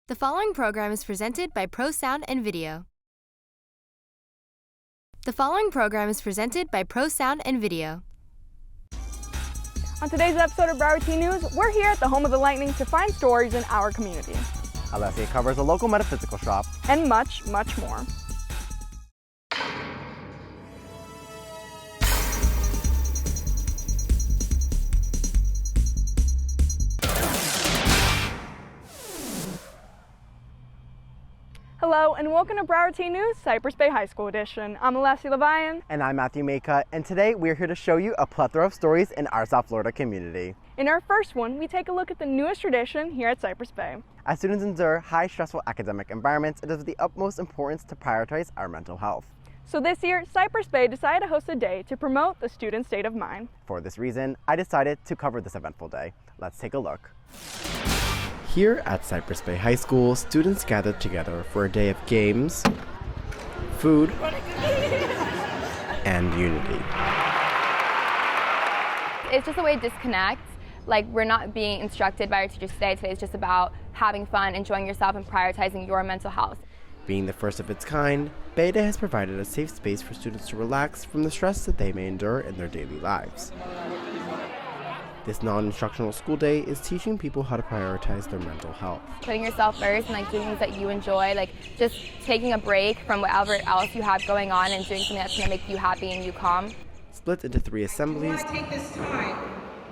The following program is presented by Pro Sound and Video. The following program is presented by Pro Sound and Video. On today's episode of Broward Teen News, we're here at the home of the Lightning to find stories in our community. Alessia covers a local metaphysical shop. And much, much more. Hello and welcome to Broward Teen News, Cypress Bay High School Edition. I'm Alessia. And I'm Matthew Maka, and today we're here to show you a plethora of stories in our South Florida community. In our first one, we take a look at the newest tradition here at Cypress Bay. As students endure high stressful academic environments, it is of the utmost importance to prioritize our mental health. So this year, Cypress Bay decided to host a day to promote the student state of mind. For this reason, I decided to cover this eventful day. Let's take a look. Here at Cypress Bay High School, students gathered together for a day of games, food, and unity. It's just a way to disconnect. Like, we're not being instructed by our teachers today. Today is just about having fun, enjoying yourself, and prioritizing your mental health. Being the first of its kind, Bay Day has provided a safe space for students to relax from the stress that they may endure in their daily lives. This non-instructional school day is teaching people how to prioritize their mental health. Putting yourself first and doing things that you enjoy, just taking a break from whatever else you have going on and doing something that's going to make you happy and you calm. Split into 3 assemblies,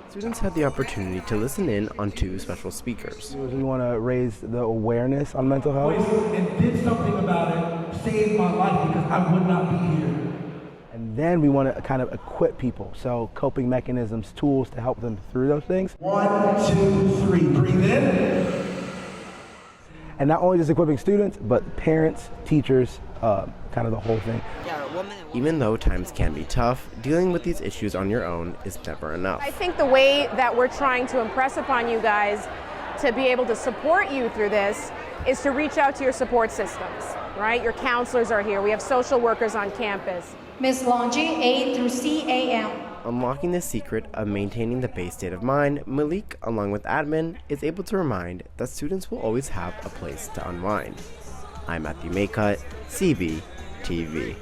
students had the opportunity to listen in on 2 special speakers. We want to raise the awareness on mental health. And did something about it, saved my life because I would not be here. And then we want to kind of equip people, so coping mechanisms, tools to help them through those things. 1, 2, 3, breathe in. And not only just equipping students, but parents, teachers, kind of the whole thing. Even though times can be tough, dealing with these issues on your own is never enough. I think the way that we're trying to impress upon you guys to be able to support you through this is to reach out to your support systems, right? Your counselors are here. We have social workers on campus. Ms. Longy, A through CAM. Unlocking the secret of maintaining the base state of mind, Malik, along with admin, is able to remind that students will always have a place to unwind. I'm Matthew Maka, CCNN.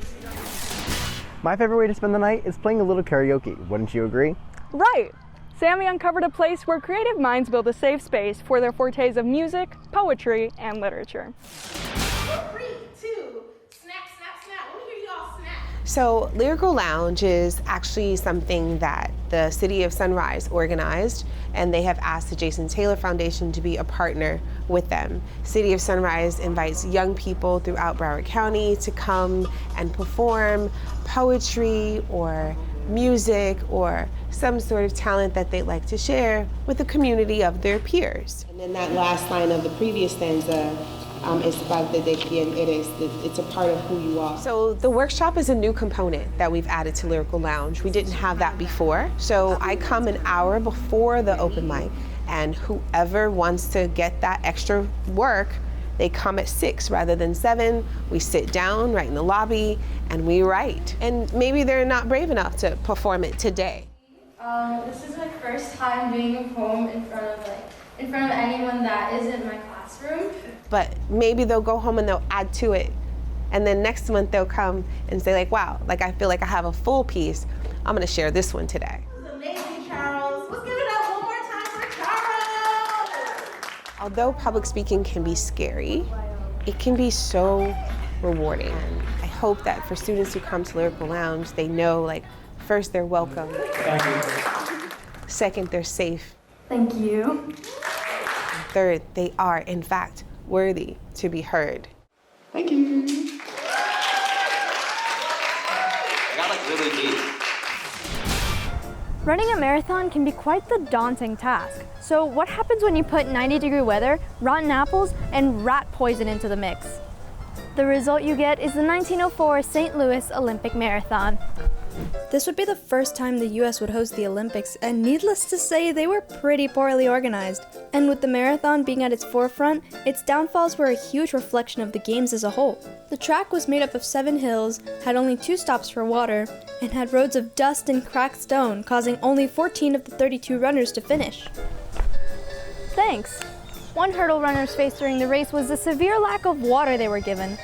My favorite way to spend the night is playing a little karaoke, wouldn't you agree? Right! Sammy uncovered a place where creative minds build a safe space for their fortes of music, poetry, and literature. 3, 2, snap, snap, snap. Let me hear you all snap. So Lyrical Lounge is actually something that the City of Sunrise organized, and they have asked the Jason Taylor Foundation to be a partner with them. City of Sunrise invites young people throughout Broward County to come and perform poetry or music or some sort of talent that they'd like to share with the community of their peers. And then that last line of the previous stanza, es parte de quien eres, it's a part of who you are. So the workshop is a new component that we've added to Lyrical Lounge. We didn't have that before. So I come an hour before the open mic, and whoever wants to get that extra work, they come at 6 rather than 7. We sit down right in the lobby and we write. And maybe they're not brave enough to perform it today. This is my first time doing a poem in front of anyone that isn't my classroom. But maybe they'll go home and they'll add to it. And then next month they'll come and say wow, I feel like I have a full piece. I'm gonna share this one today. This is amazing, Charles. Let's give it up one more time for Charles. Although public speaking can be scary, it can be so rewarding. And I hope that for students who come to Lyrical Lounge, they know first they're welcome. Thank you. Second, they're safe. Thank you. Third, they are in fact worthy to be heard. Thank you. I got really deep. Running a marathon can be quite the daunting task. So what happens when you put 90-degree weather, rotten apples, and rat poison into the mix? The result you get is the 1904 St. Louis Olympic Marathon. This would be the first time the U.S. would host the Olympics, and needless to say, they were pretty poorly organized. And with the marathon being at its forefront, its downfalls were a huge reflection of the games as a whole. The track was made up of 7 hills, had only 2 stops for water, and had roads of dust and cracked stone, causing only 14 of the 32 runners to finish. Thanks. One hurdle runners faced during the race was the severe lack of water they were given.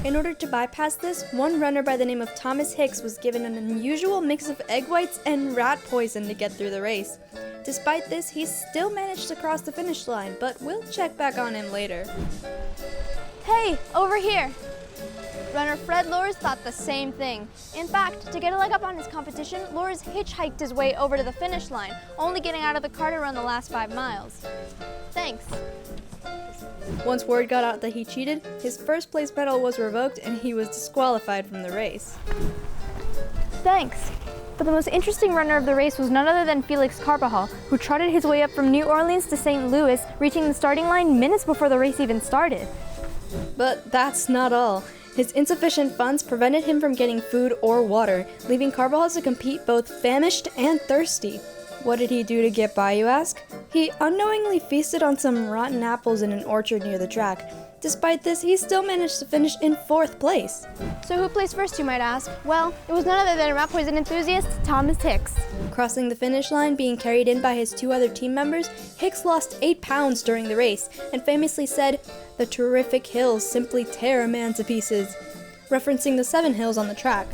In order to bypass this, one runner by the name of Thomas Hicks was given an unusual mix of egg whites and rat poison to get through the race. Despite this, he still managed to cross the finish line, but we'll check back on him later. Hey, over here! Runner Fred Lors thought the same thing. In fact, to get a leg up on his competition, Lors hitchhiked his way over to the finish line, only getting out of the car to run the last 5 miles. Thanks. Once word got out that he cheated, his first place medal was revoked and he was disqualified from the race. Thanks. But the most interesting runner of the race was none other than Felix Carbajal, who trotted his way up from New Orleans to St. Louis, reaching the starting line minutes before the race even started. But that's not all. His insufficient funds prevented him from getting food or water, leaving Carbajal to compete both famished and thirsty. What did he do to get by, you ask? He unknowingly feasted on some rotten apples in an orchard near the track. Despite this, he still managed to finish in 4th place. So who placed first, you might ask? Well, it was none other than rat poison enthusiast Thomas Hicks. Crossing the finish line, being carried in by his 2 other team members, Hicks lost 8 pounds during the race and famously said, "The terrific hills simply tear a man to pieces," referencing the 7 hills on the track.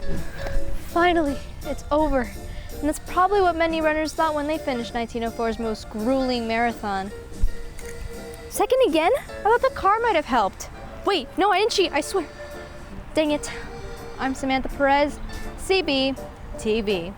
Finally, it's over. And that's probably what many runners thought when they finished 1904's most grueling marathon. Second again? I thought the car might have helped. Wait, no, I didn't cheat, I swear. Dang it. I'm Samantha Perez, CB-TV.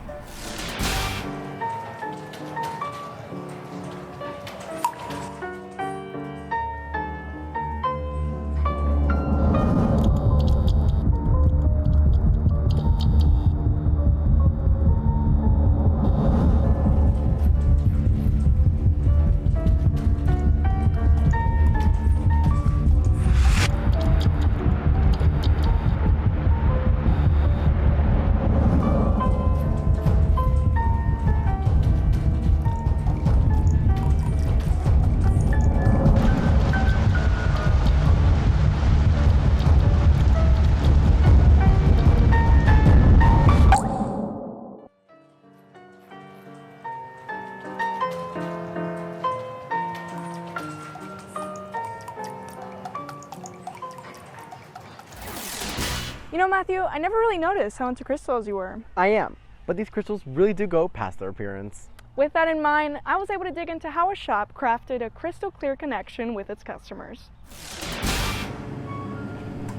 You know, Matthew, I never really noticed how into crystals you were. I am, but these crystals really do go past their appearance. With that in mind, I was able to dig into how a shop crafted a crystal clear connection with its customers.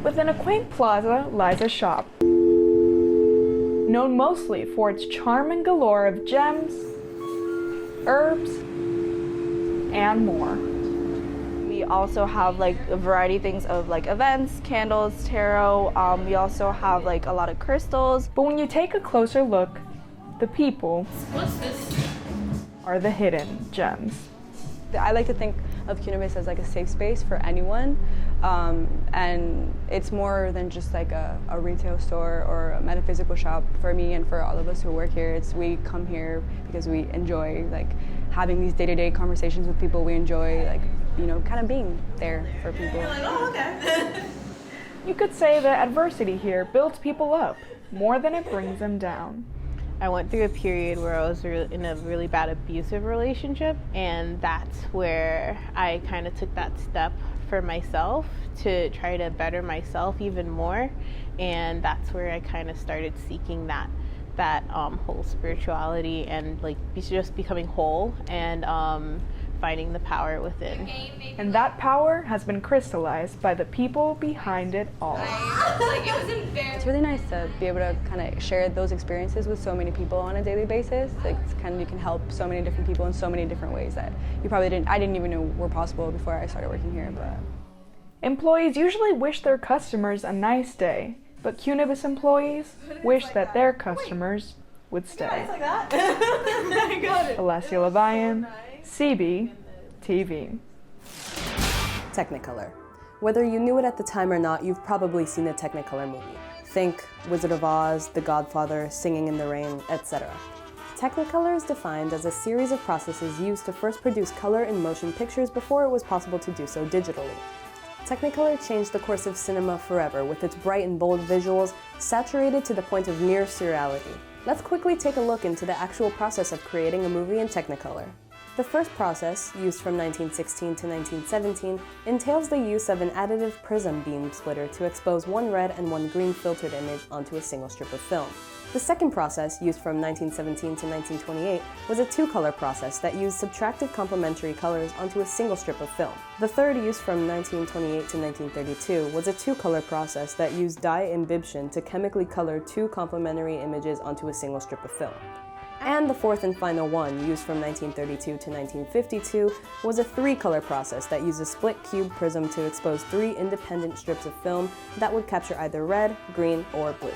Within a quaint Plaza Liza shop, known mostly for its charm and galore of gems, herbs, and more. We also have like a variety of things of like events, candles, tarot. We also have like a lot of crystals. But when you take a closer look, the people are the hidden gems. I like to think of Qunubus as like a safe space for anyone. And it's more than just like a retail store or a metaphysical shop for me and for all of us who work here. We come here because we enjoy like having these day-to-day conversations with people. We enjoy like, you know, kind of being there for people. You're like, oh, okay. You could say that adversity here builds people up more than it brings them down. I went through a period where I was in a really bad abusive relationship, and that's where I kind of took that step for myself to try to better myself even more, and that's where I kind of started seeking that whole spirituality and like just becoming whole and finding the power within. And that power has been crystallized by the people behind it all. It's really nice to be able to kind of share those experiences with so many people on a daily basis. Like it's kind of, you can help so many different people in so many different ways that I didn't even know were possible before I started working here. But employees usually wish their customers a nice day, but Qunubus employees wish that their customers would stay. Like that. I got it. Alessia Levian, CB-TV. Technicolor. Whether you knew it at the time or not, you've probably seen a Technicolor movie. Think Wizard of Oz, The Godfather, Singing in the Rain, etc. Technicolor is defined as a series of processes used to first produce color in motion pictures before it was possible to do so digitally. Technicolor changed the course of cinema forever with its bright and bold visuals, saturated to the point of near surreality. Let's quickly take a look into the actual process of creating a movie in Technicolor. The first process, used from 1916 to 1917, entails the use of an additive prism beam splitter to expose one red and one green filtered image onto a single strip of film. The second process, used from 1917 to 1928, was a two-color process that used subtractive complementary colors onto a single strip of film. The third, used from 1928 to 1932, was a two-color process that used dye imbibition to chemically color two complementary images onto a single strip of film. And the fourth and final one, used from 1932 to 1952, was a three-color process that used a split cube prism to expose three independent strips of film that would capture either red, green, or blue.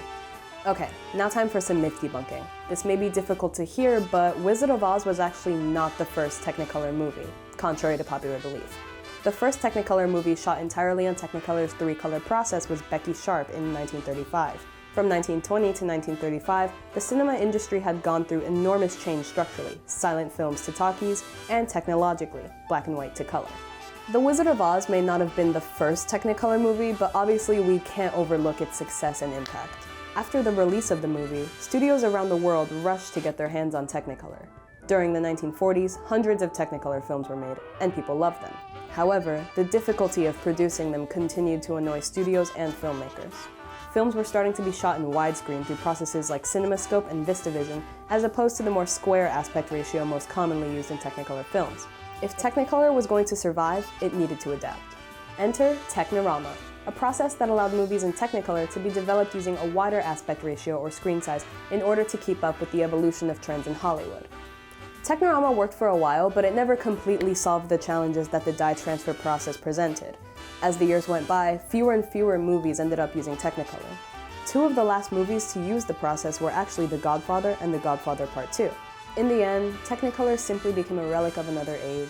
Okay, now time for some myth debunking. This may be difficult to hear, but Wizard of Oz was actually not the first Technicolor movie, contrary to popular belief. The first Technicolor movie shot entirely on Technicolor's three-color process was Becky Sharp in 1935. From 1920 to 1935, the cinema industry had gone through enormous change structurally, silent films to talkies, and technologically, black and white to color. The Wizard of Oz may not have been the first Technicolor movie, but obviously we can't overlook its success and impact. After the release of the movie, studios around the world rushed to get their hands on Technicolor. During the 1940s, hundreds of Technicolor films were made, and people loved them. However, the difficulty of producing them continued to annoy studios and filmmakers. Films were starting to be shot in widescreen through processes like CinemaScope and VistaVision, as opposed to the more square aspect ratio most commonly used in Technicolor films. If Technicolor was going to survive, it needed to adapt. Enter Technorama, a process that allowed movies in Technicolor to be developed using a wider aspect ratio or screen size in order to keep up with the evolution of trends in Hollywood. Technorama worked for a while, but it never completely solved the challenges that the dye transfer process presented. As the years went by, fewer and fewer movies ended up using Technicolor. Two of the last movies to use the process were actually The Godfather and The Godfather Part 2. In the end, Technicolor simply became a relic of another age.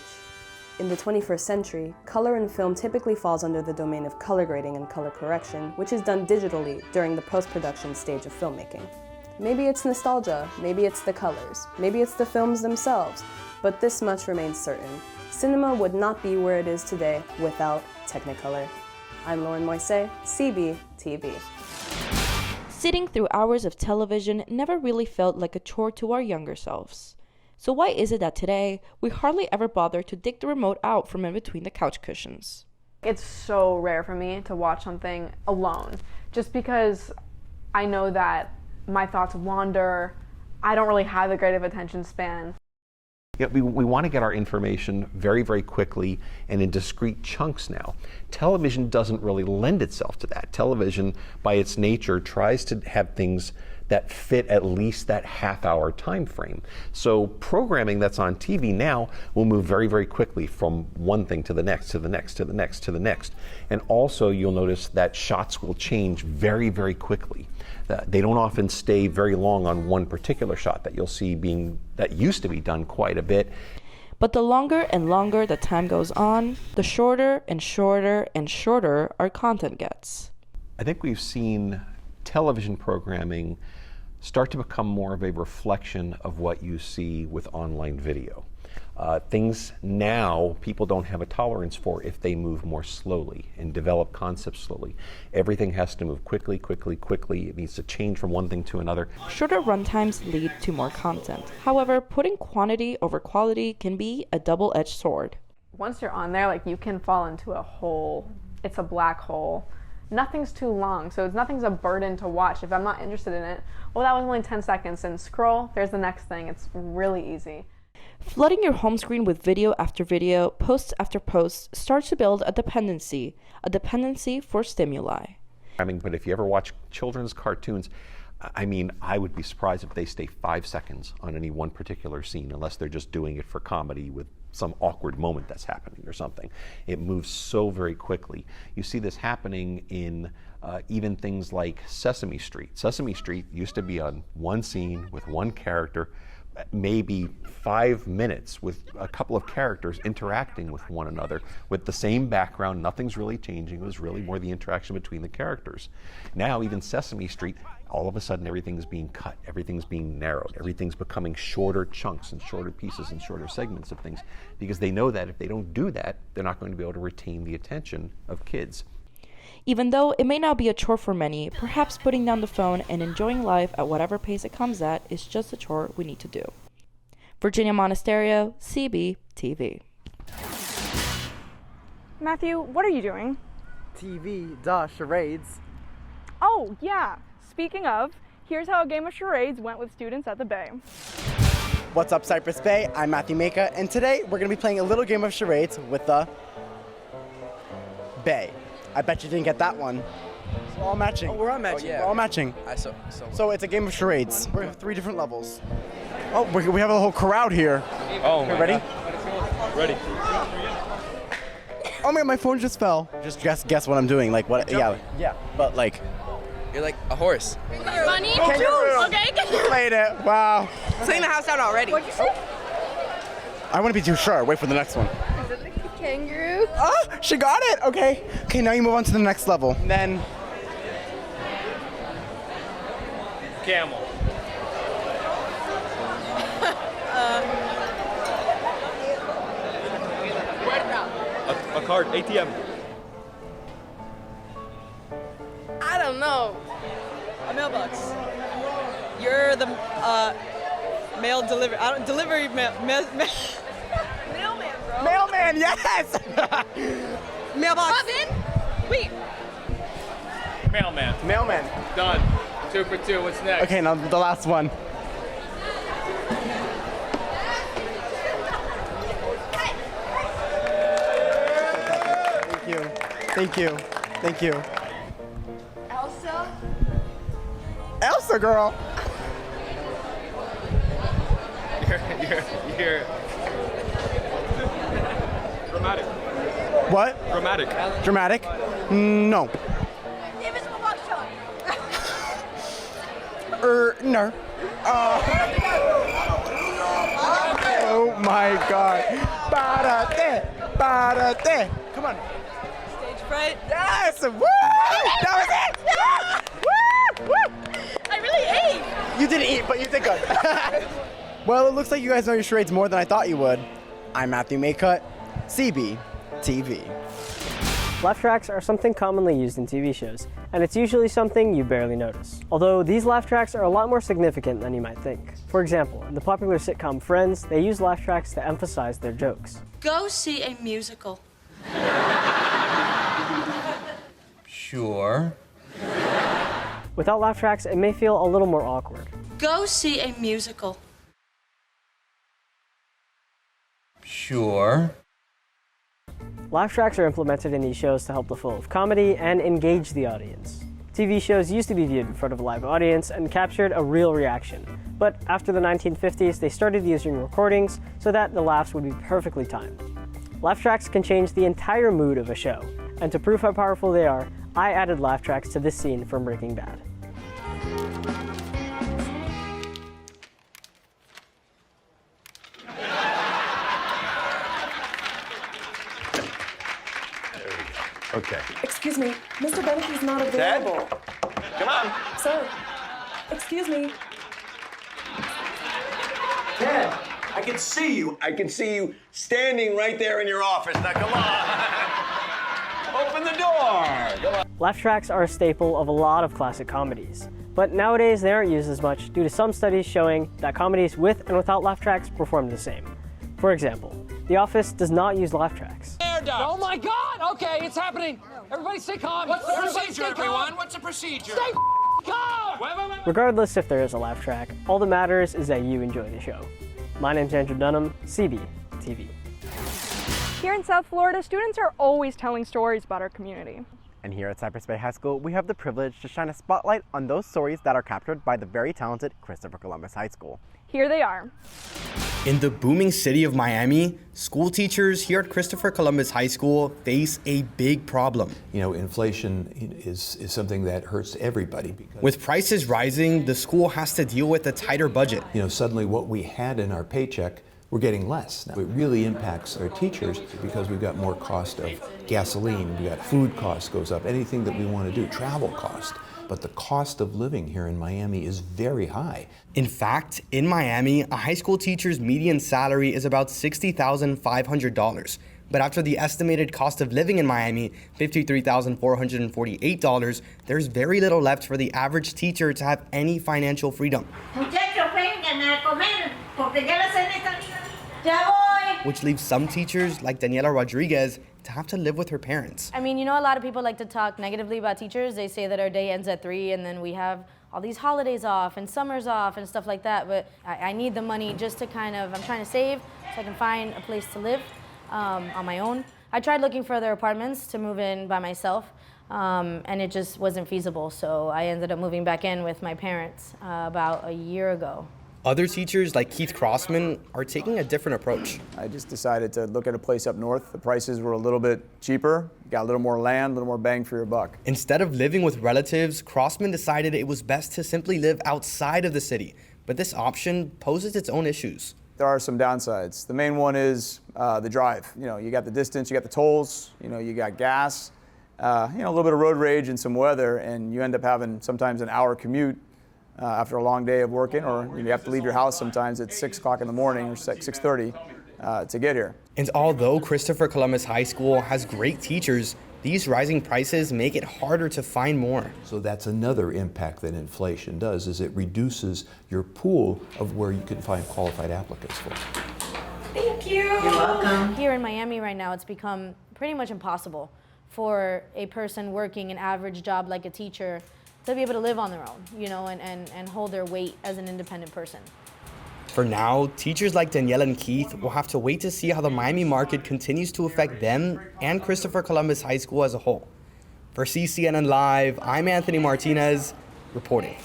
In the 21st century, color in film typically falls under the domain of color grading and color correction, which is done digitally during the post-production stage of filmmaking. Maybe it's nostalgia, maybe it's the colors, maybe it's the films themselves, but this much remains certain. Cinema would not be where it is today without Technicolor. I'm Lauren Moise, CB-TV. Sitting through hours of television never really felt like a chore to our younger selves. So why is it that today, we hardly ever bother to dig the remote out from in between the couch cushions? It's so rare for me to watch something alone, just because I know that my thoughts wander. I don't really have a great of attention span. Yeah, we want to get our information very, very quickly and in discrete chunks now. Television doesn't really lend itself to that. Television, by its nature, tries to have things that fit at least that half-hour time frame. So programming that's on TV now will move very, very quickly from one thing to the next, to the next, to the next, to the next. And also you'll notice that shots will change very, very quickly. They don't often stay very long on one particular shot that you'll see that used to be done quite a bit. But the longer and longer the time goes on, the shorter and shorter and shorter our content gets. I think we've seen television programming start to become more of a reflection of what you see with online video. Things now people don't have a tolerance for if they move more slowly and develop concepts slowly. Everything has to move quickly, quickly, quickly. It needs to change from one thing to another. Shorter runtimes lead to more content. However, putting quantity over quality can be a double-edged sword. Once you're on there, you can fall into a hole. It's a black hole. Nothing's too long, so nothing's a burden to watch. If I'm not interested in it, well, that was only 10 seconds, and scroll, there's the next thing. It's really easy. Flooding your home screen with video after video, post after post, starts to build a dependency for stimuli. But if you ever watch children's cartoons, I would be surprised if they stay 5 seconds on any one particular scene, unless they're just doing it for comedy with some awkward moment that's happening or something. It moves so very quickly. You see this happening in even things like Sesame Street. Sesame Street used to be on one scene with one character, maybe 5 minutes with a couple of characters interacting with one another with the same background. Nothing's really changing. It was really more the interaction between the characters. Now even Sesame Street, all of a sudden everything's being cut, everything's being narrowed, everything's becoming shorter chunks and shorter pieces and shorter segments of things, because they know that if they don't do that, they're not going to be able to retain the attention of kids. Even though it may now be a chore for many, perhaps putting down the phone and enjoying life at whatever pace it comes at is just a chore we need to do. Virginia Monasterio, CB-TV. Matthew, what are you doing? TV, charades. Oh, yeah. Speaking of, here's how a game of charades went with students at the Bay. What's up, Cypress Bay? I'm Matthew Maka, and today we're going to be playing a little game of charades with the Bay. I bet you didn't get that one. So we're all matching. Oh, we're all matching. We're all matching. So it's a game of charades. We have 3 different levels. Oh, we have a whole crowd here. Oh, okay, ready? Ready. Oh my God, my phone just fell. Just guess what I'm doing. Like what? Yeah. But like. You're like a horse. Bunny. Okay. Played it. Wow. Clean the house out already. What'd you say? I wouldn't be too sure. Wait for the next one. Is it the kangaroo? Oh, she got it. Okay. Okay, now you move on to the next level. And then. Camel. A card, ATM. I don't know. A mailbox. You're the mail delivery. I don't delivery mail. Mailman, bro. Mailman, yes. Mailbox. Oven. Wait. Mailman. Mailman. Done. 2 for 2. What's next? Okay, now the last one. Thank you. Elsa? Elsa, girl. You're dramatic. What? Dramatic. Dramatic? No. Invisible box shot. No. Oh my God. Barate. Come on. Stage fright. Yes! Woo! That was it! Woo! Woo! I really ate. You didn't eat, but you did good. Well, it looks like you guys know your charades more than I thought you would. I'm Matthew Maycutt, CB-TV. Laugh tracks are something commonly used in TV shows, and it's usually something you barely notice. Although these laugh tracks are a lot more significant than you might think. For example, in the popular sitcom Friends, they use laugh tracks to emphasize their jokes. Go see a musical. Sure. Without laugh tracks, it may feel a little more awkward. Go see a musical. Sure. Laugh tracks are implemented in these shows to help the flow of comedy and engage the audience. TV shows used to be viewed in front of a live audience and captured a real reaction. But after the 1950s, they started using recordings so that the laughs would be perfectly timed. Laugh tracks can change the entire mood of a show, and to prove how powerful they are, I added laugh tracks to this scene from Breaking Bad. Okay. Excuse me, Mr. Bennett is not available. Come on. Sir, excuse me. Ted, I can see you. I can see you standing right there in your office. Now, come on. Open the door. Come on. Laugh tracks are a staple of a lot of classic comedies, but nowadays they aren't used as much due to some studies showing that comedies with and without laugh tracks perform the same. For example, The Office does not use laugh tracks. Oh my God! Okay, it's happening. Everybody stay calm. What's the procedure, everyone? What's the procedure? Stay calm! Wait. Regardless if there is a laugh track, all that matters is that you enjoy the show. My name's Andrew Dunham, CB-TV. Here in South Florida, students are always telling stories about our community. And here at Cypress Bay High School, we have the privilege to shine a spotlight on those stories that are captured by the very talented Christopher Columbus High School. Here they are. In the booming city of Miami, school teachers here at Christopher Columbus High School face a big problem. You know, inflation is something that hurts everybody. With prices rising, the school has to deal with a tighter budget. You know, suddenly what we had in our paycheck, we're getting less. Now, it really impacts our teachers because we've got more cost of gasoline, we got food costs goes up, anything that we want to do, travel cost. But the cost of living here in Miami is very high. In fact, in Miami, a high school teacher's median salary is about $60,500. But after the estimated cost of living in Miami, $53,448, there's very little left for the average teacher to have any financial freedom. Muchacho, vengan a comer. which leaves some teachers, like Daniela Rodriguez, to have to live with her parents. I mean, you know, a lot of people like to talk negatively about teachers. They say that our day ends at 3 and then we have all these holidays off and summers off and stuff like that. But I need the money just to I'm trying to save so I can find a place to live on my own. I tried looking for other apartments to move in by myself, and it just wasn't feasible. So I ended up moving back in with my parents about a year ago. Other teachers, like Keith Crossman, are taking a different approach. I just decided to look at a place up north. The prices were a little bit cheaper, got a little more land, a little more bang for your buck. Instead of living with relatives, Crossman decided it was best to simply live outside of the city. But this option poses its own issues. There are some downsides. The main one is the drive. You know, you got the distance, you got the tolls, you know, you got gas, a little bit of road rage and some weather, and you end up having sometimes an hour commute after a long day of working, or you have to leave your house sometimes at 6 o'clock in the morning or 6:30 to get here. And although Christopher Columbus High School has great teachers, these rising prices make it harder to find more. So that's another impact that inflation does, is it reduces your pool of where you can find qualified applicants for. Thank you. You're welcome. Here in Miami right now, it's become pretty much impossible for a person working an average job like a teacher to be able to live on their own, and hold their weight as an independent person. For now, teachers like Danielle and Keith will have to wait to see how the Miami market continues to affect them and Christopher Columbus High School as a whole. For CCNNLive, I'm Anthony Martinez, reporting.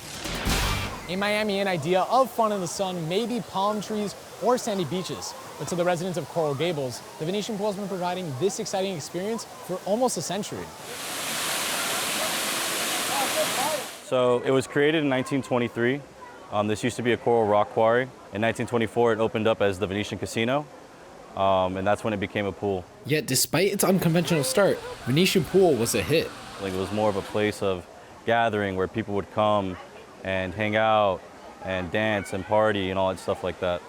In Miami, an idea of fun in the sun may be palm trees or sandy beaches. But to the residents of Coral Gables, the Venetian Pool has been providing this exciting experience for almost a century. So it was created in 1923. This used to be a coral rock quarry. In 1924, it opened up as the Venetian Casino, and that's when it became a pool. Yet despite its unconventional start, Venetian Pool was a hit. Like, it was more of a place of gathering where people would come and hang out and dance and party and all that stuff like that.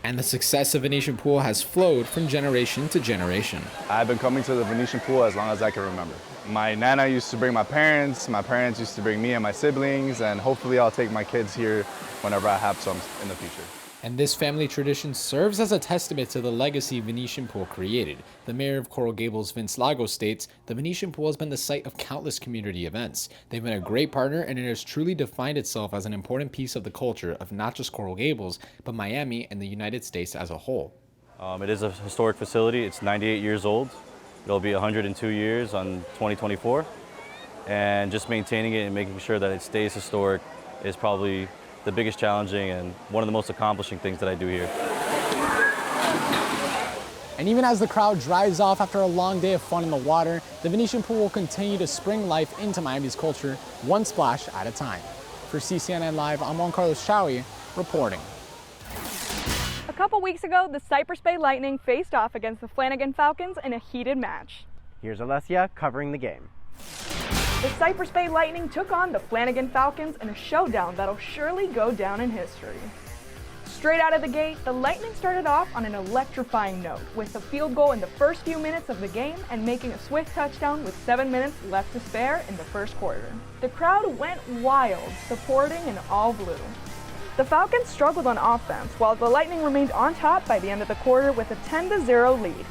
And the success of Venetian Pool has flowed from generation to generation. I've been coming to the Venetian Pool as long as I can remember. My nana used to bring my parents used to bring me and my siblings, and hopefully I'll take my kids here whenever I have some in the future. And this family tradition serves as a testament to the legacy Venetian Pool created. The mayor of Coral Gables, Vince Lago, states, "The Venetian Pool has been the site of countless community events. They've been a great partner, and it has truly defined itself as an important piece of the culture of not just Coral Gables, but Miami and the United States as a whole." It is a historic facility. It's 98 years old. It'll be 102 years on 2024. And just maintaining it and making sure that it stays historic is probably the biggest challenging and one of the most accomplishing things that I do here. And even as the crowd drives off after a long day of fun in the water, the Venetian Pool will continue to spring life into Miami's culture, one splash at a time. For CCNNLive, I'm Juan Carlos Chaui, reporting. A couple weeks ago, the Cypress Bay Lightning faced off against the Flanagan Falcons in a heated match. Here's Alessia covering the game. The Cypress Bay Lightning took on the Flanagan Falcons in a showdown that'll surely go down in history. Straight out of the gate, the Lightning started off on an electrifying note with a field goal in the first few minutes of the game and making a swift touchdown with 7 minutes left to spare in the first quarter. The crowd went wild, supporting in all blue. The Falcons struggled on offense, while the Lightning remained on top by the end of the quarter with a 10-0 lead.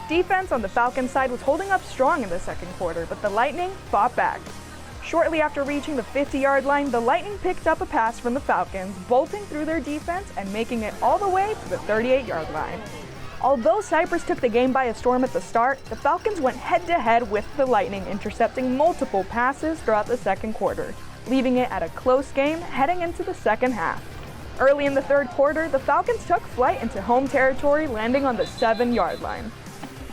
Defense on the Falcons side was holding up strong in the second quarter, but the Lightning fought back. Shortly after reaching the 50-yard line, the Lightning picked up a pass from the Falcons, bolting through their defense and making it all the way to the 38-yard line. Although Cypress took the game by a storm at the start, the Falcons went head-to-head with the Lightning, intercepting multiple passes throughout the second quarter, leaving it at a close game heading into the second half. Early in the third quarter, the Falcons took flight into home territory, landing on the 7-yard line.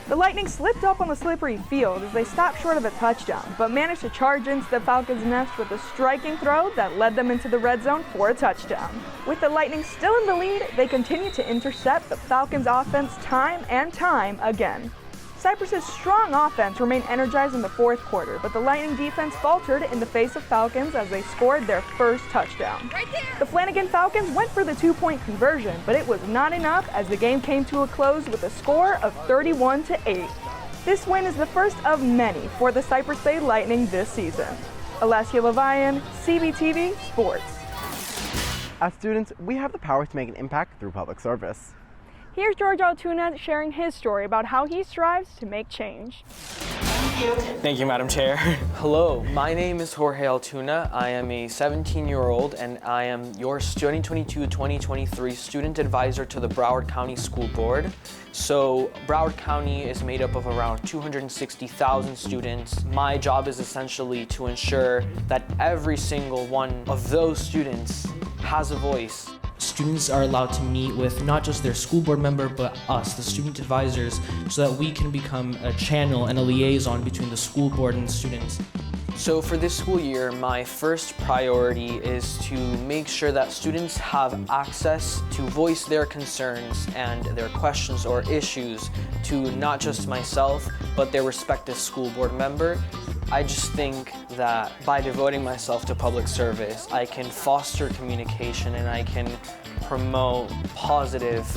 The Lightning slipped up on the slippery field as they stopped short of a touchdown, but managed to charge into the Falcons' nest with a striking throw that led them into the red zone for a touchdown. With the Lightning still in the lead, they continued to intercept the Falcons' offense time and time again. Cypress's strong offense remained energized in the fourth quarter, but the Lightning defense faltered in the face of Falcons as they scored their first touchdown. The Flanagan Falcons went for the 2-point conversion, but it was not enough as the game came to a close with a score of 31-8. This win is the first of many for the Cypress Bay Lightning this season. Alessia Levian, CBTV Sports. As students, we have the power to make an impact through public service. Here's George Altuna sharing his story about how he strives to make change. Thank you, Madam Chair. Hello, my name is Jorge Altuna. I am a 17-year-old and I am your 2022-2023 student advisor to the Broward County School Board. So Broward County is made up of around 260,000 students. My job is essentially to ensure that every single one of those students has a voice. Students are allowed to meet with not just their school board member, but us, the student advisors, so that we can become a channel and a liaison between the school board and the students. So for this school year, my first priority is to make sure that students have access to voice their concerns and their questions or issues to not just myself, but their respective school board member. I just think that by devoting myself to public service, I can foster communication and I can promote positive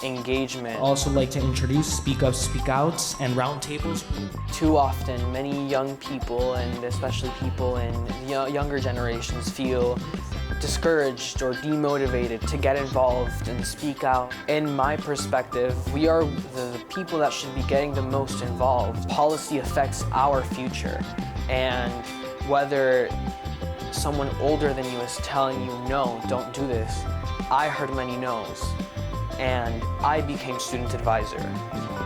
engagement. I also like to introduce speak ups, speak outs, and roundtables. Too often, many young people, and especially people in younger generations, feel discouraged or demotivated to get involved and speak out. In my perspective, we are the people that should be getting the most involved. Policy affects our future, and whether someone older than you is telling you, no, don't do this, I heard many no's, and I became student advisor.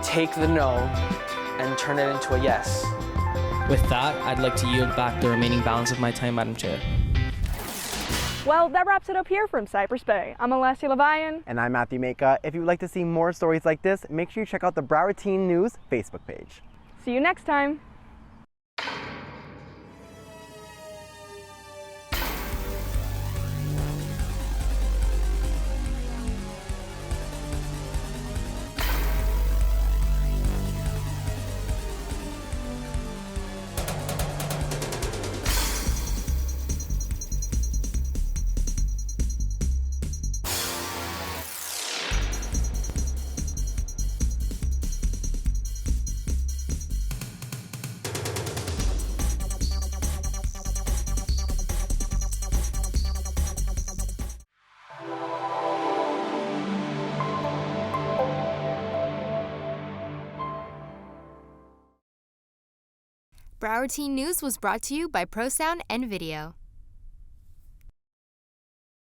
Take the no and turn it into a yes. With that, I'd like to yield back the remaining balance of my time, Madam Chair. Well, that wraps it up here from Cypress Bay. I'm Alessia Levian. And I'm Matthew Maka. If you would like to see more stories like this, make sure you check out the Broward Teen News Facebook page. See you next time. Broward Teen News was brought to you by ProSound and Video.